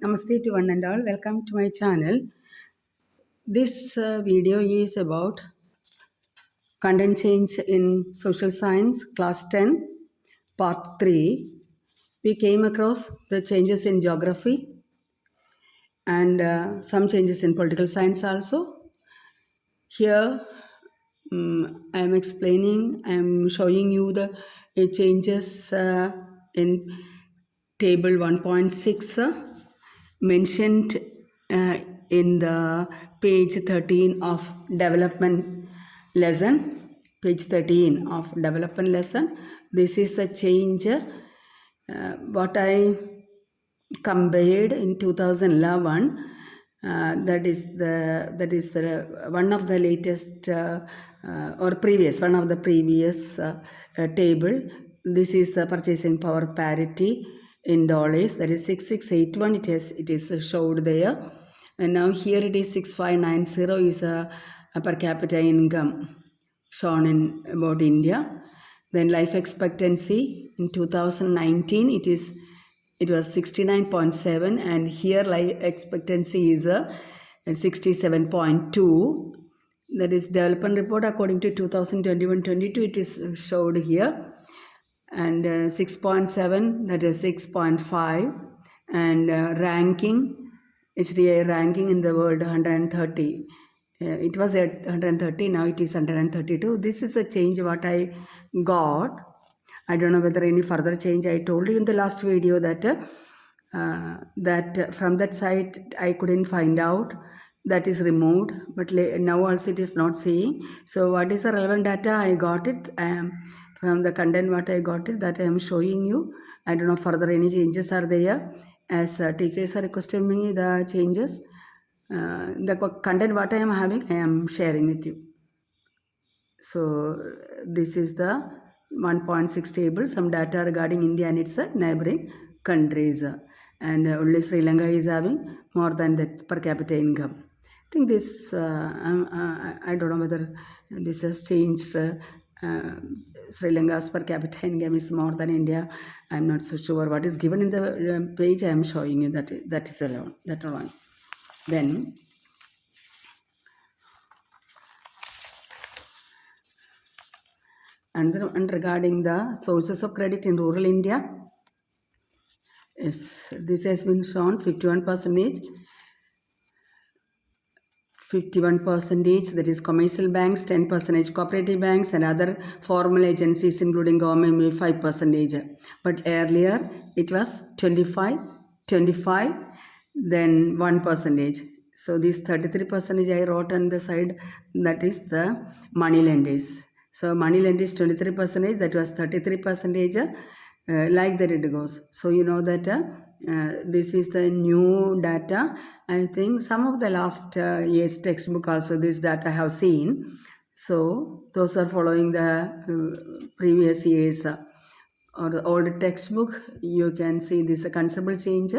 Namaste to one and all. Welcome to my channel. This video is about content change in social science, class 10, part 3. We came across the changes in geography and some changes in political science also. Here I am showing you the changes in table 1.6 mentioned in the page 13 of development lesson. Page 13 of development lesson. This is the change what I compared in 2011. That is the one of the latest one of the previous table. This is the purchasing power parity in dollars, that is 6681. It is showed there, and now here it is 6590 is a per capita income shown in about India. Then life expectancy in 2019 it was 69.7, and here life expectancy is 67.2. That is development report according to 2021-22. It is showed here, and 6.7, that is 6.5, and ranking, HDI ranking in the world 130. It was at 130, now it is 132. This is a change what I got. I don't know whether any further change. I told you in the last video that from that site I couldn't find out. That is removed, but now also it is not saying. So what is the relevant data? I got it from the content what I got it, that I am showing you. I don't know further any changes are there. As teachers are requesting me the changes. The content what I am having, I am sharing with you. So this is the 1.6 table, some data regarding India and its neighboring countries, and only Sri Lanka is having more than that per capita income. I think this, I don't know whether this has changed. Sri Lanka's per capita income is more than India. I am not so sure. What is given in the page, I am showing you that is alone. That alone. Then and regarding the sources of credit in rural India, yes, this has been shown 51%. 51%, that is commercial banks, 10% cooperative banks, and other formal agencies including government 5%. But earlier it was 25, then 1%. So this 33% I wrote on the side, that is the money lenders. So money lenders 23%, that was 33%. Like that it goes. So you know that this is the new data. I think some of the last year's textbook also this data I have seen. So those are following the previous years or the old textbook. You can see this considerable change.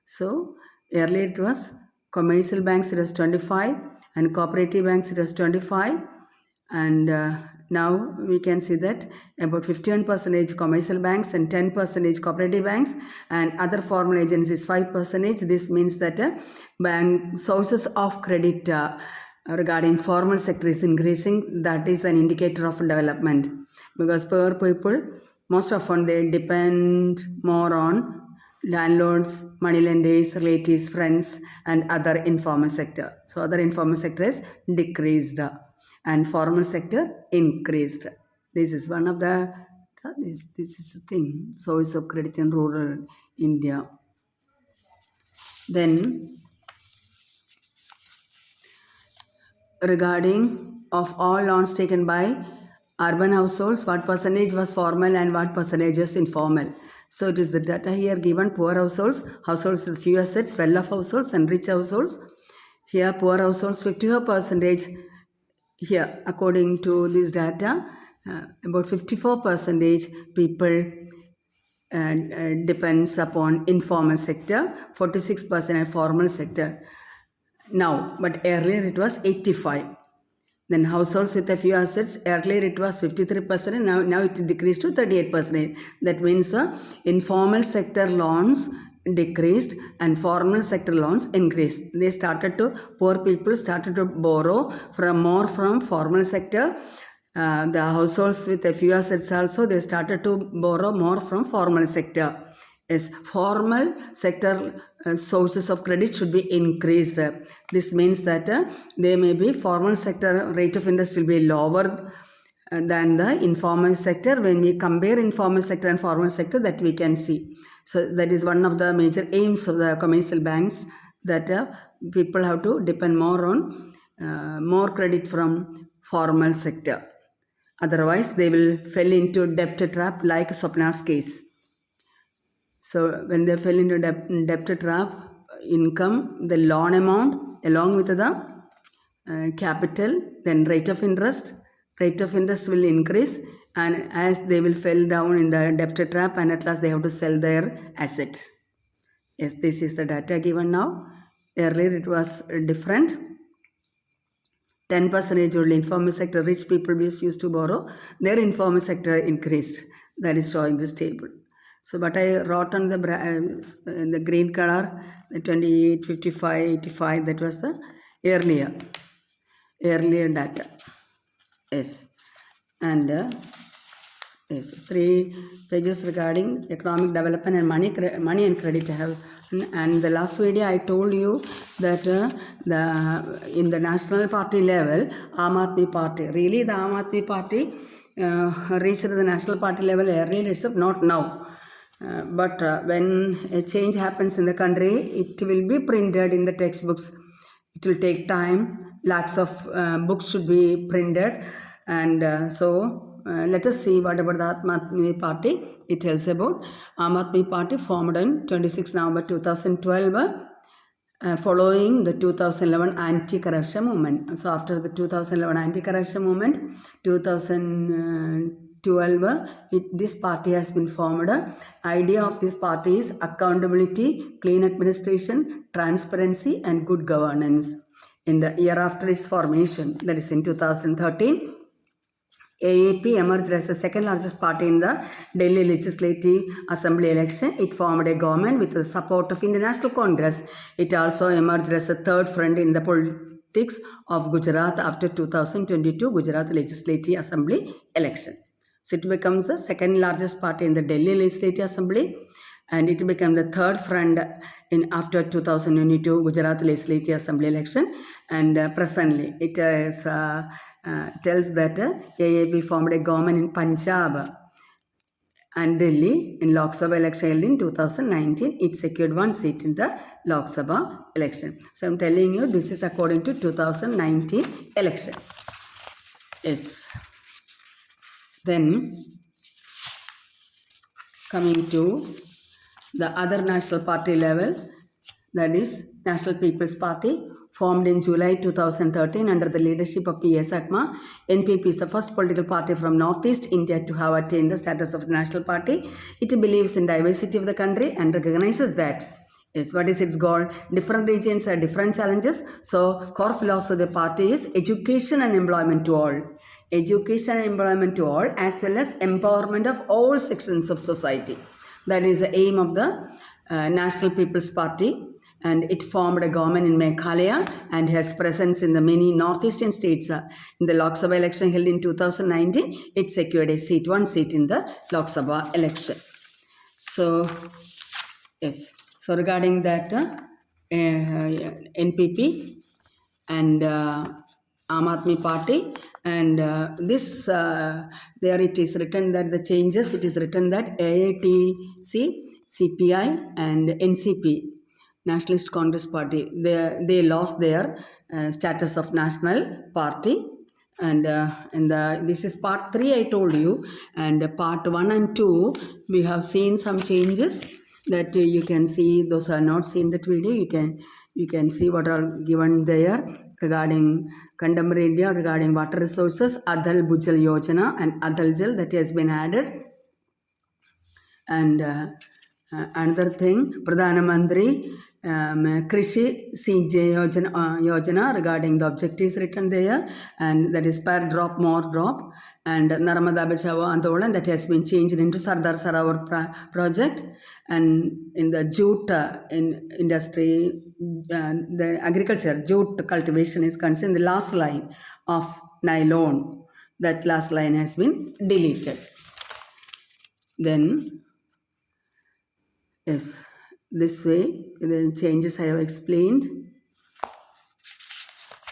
So earlier it was commercial banks, it was 25, and cooperative banks it was 25, and now we can see that about 51% commercial banks and 10% cooperative banks and other formal agencies 5%. This means that bank sources of credit regarding formal sector is increasing. That is an indicator of development, because poor people most often they depend more on landlords, money lenders, relatives, friends, and other informal sector. So other informal sector is decreased and formal sector increased. This is one of the this is the thing, source of credit in rural India. Then regarding of all loans taken by urban households, what percentage was formal and what percentage is informal. So it is the data here given: poor households, households with few assets, well-off households, and rich households. Here poor households 54%. Here according to this data, about 54% people depends upon informal sector, 46% formal sector now, but earlier it was 85. Then households with a few assets, earlier it was 53%, now it decreased to 38%. That means the informal sector loans decreased and formal sector loans increased. Poor people started to borrow more from formal sector. The households with a few assets also, they started to borrow more from formal sector. Yes, formal sector sources of credit should be increased. This means that there may be formal sector rate of interest will be lower than the informal sector. When we compare informal sector and formal sector, that we can see. So that is one of the major aims of the commercial banks, that people have to depend more on more credit from formal sector. Otherwise, they will fall into debt trap like Swapna's case. So when they fell into debt trap, income, the loan amount along with the capital, then rate of interest will increase, and as they will fall down in the debt trap, and at last they have to sell their asset. Yes, this is the data given now. Earlier it was different. 10% only informal sector, rich people used to borrow, their informal sector increased. That is showing this table. So what I wrote on the green color, 28, 55, 85, that was the earlier data. Yes. And yes, 3 pages regarding economic development and money and credit I have. And the last video I told you that in the national party level, Aam Aadmi Party, really the Aam Aadmi Party reached the national party level earlier itself, not now. But when a change happens in the country, it will be printed in the textbooks. It will take time. Lakhs of books should be printed. And so let us see what about the Aam Aadmi Party. It tells about Aam Aadmi Party formed on 26 November 2012. Following the 2011 anti-corruption movement. So after the 2011 anti-corruption movement, 2012, this party has been formed. Idea of this party is accountability, clean administration, transparency and good governance. In the year after its formation, that is in 2013, AAP emerged as the second largest party in the Delhi Legislative Assembly election. It formed a government with the support of International Congress. It also emerged as the third front in the politics of Gujarat after 2022 Gujarat Legislative Assembly election. So it becomes the second largest party in the Delhi Legislative Assembly, and it became the third front in after 2022 Gujarat Legislative Assembly election. And presently it is tells that AAP formed a government in Punjab and Delhi in Lok Sabha election held in 2019. It secured 1 seat in the Lok Sabha election. So I am telling you, this is according to 2019 election. Yes. Then coming to the other national party level, that is National People's Party, formed in July 2013 under the leadership of P.S. Akma. NPP is the first political party from Northeast India to have attained the status of national party. It believes in diversity of the country and recognizes that. Yes, what is its goal? Different regions have different challenges. So core philosophy of the party is education and employment to all. Education and employment to all, as well as empowerment of all sections of society. That is the aim of the National People's Party. And it formed a government in Meghalaya and has presence in the many northeastern states. In the Lok Sabha election held in 2019, it secured a seat, 1 seat in the Lok Sabha election. So, yes. So regarding that, NPP and Aam Aadmi Party, and this there it is written that the changes, it is written that AITC, CPI and NCP, Nationalist Congress Party, they lost their status of national party. And this is part 3 I told you, and part 1 and 2 we have seen some changes that you can see. Those who have not seen that video, you can see what are given there regarding contemporary India, regarding water resources, Adal Bhujal Yojana and Adal Jal, that has been added. And another thing, Pradhana Mantri Krishi CJ Yojana regarding the objectives written there, and that is per drop, more drop, and Narmada Bachao Andolan that has been changed into Sardar Sarovar project, and in the jute in industry, the agriculture, jute cultivation is concerned, the last line of nylon, that last line has been deleted. Then, yes, this way, the changes I have explained.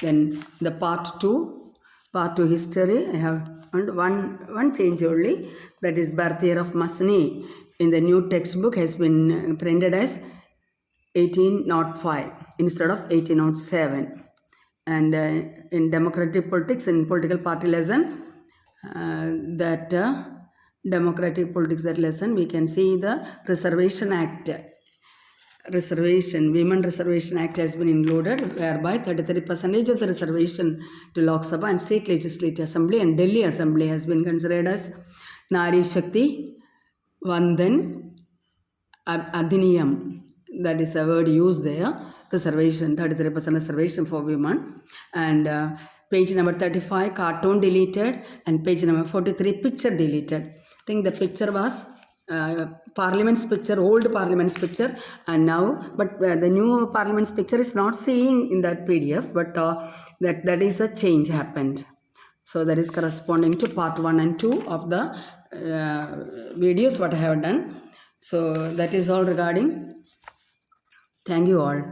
Then the part 2 history, I have one change only, that is birth year of Masni in the new textbook has been printed as 1805 instead of 1807. And in democratic politics, in political party lesson, that democratic politics, that lesson, we can see the Reservation Act. Women Reservation Act has been included, whereby 33% of the reservation to Lok Sabha and State Legislative Assembly and Delhi Assembly has been considered as Nari Shakti Vandan Adhiniyam. That is a word used there. Reservation, 33% reservation for women. And page number 35, cartoon deleted, and page number 43, picture deleted. I think the picture was Parliament's picture, old Parliament's picture, and now, but the new Parliament's picture is not seen in that PDF, but that is a change happened. So that is corresponding to part 1 and 2 of the videos what I have done. So that is all regarding. Thank you all.